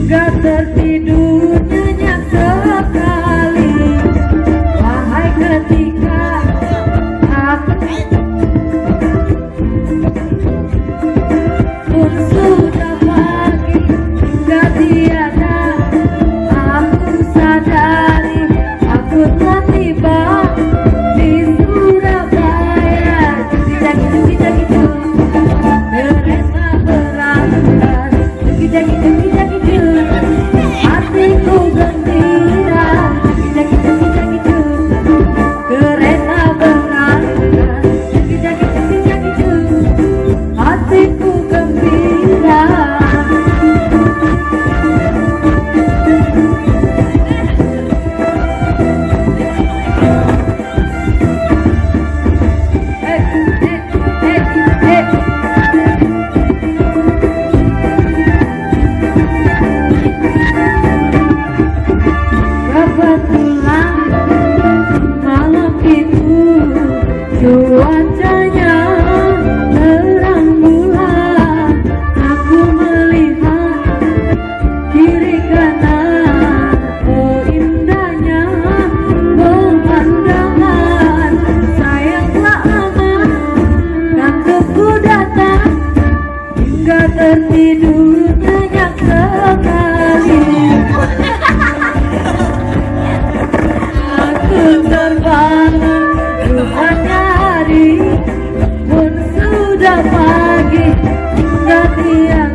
Gak tertidur nyenyak sekali. Wahai ketika aku pun sudah pagi, gak tiada aku sadari aku telah tiba di Surabaya. Tidak gitu kereta berangkat, tidak gitu hatiku gembira. Tidak gitu kereta berangkat, tidak gitu hatiku gembira. Kebetulan malam itu cuacanya terang bulan. Aku melihat kiri kanan, oh indahnya pemandangan. Sayanglah lama ngantukku datang, hingga tertidur nyenyak sekali. Terbangun rupanya hari pun sudah pagi, hingga tiada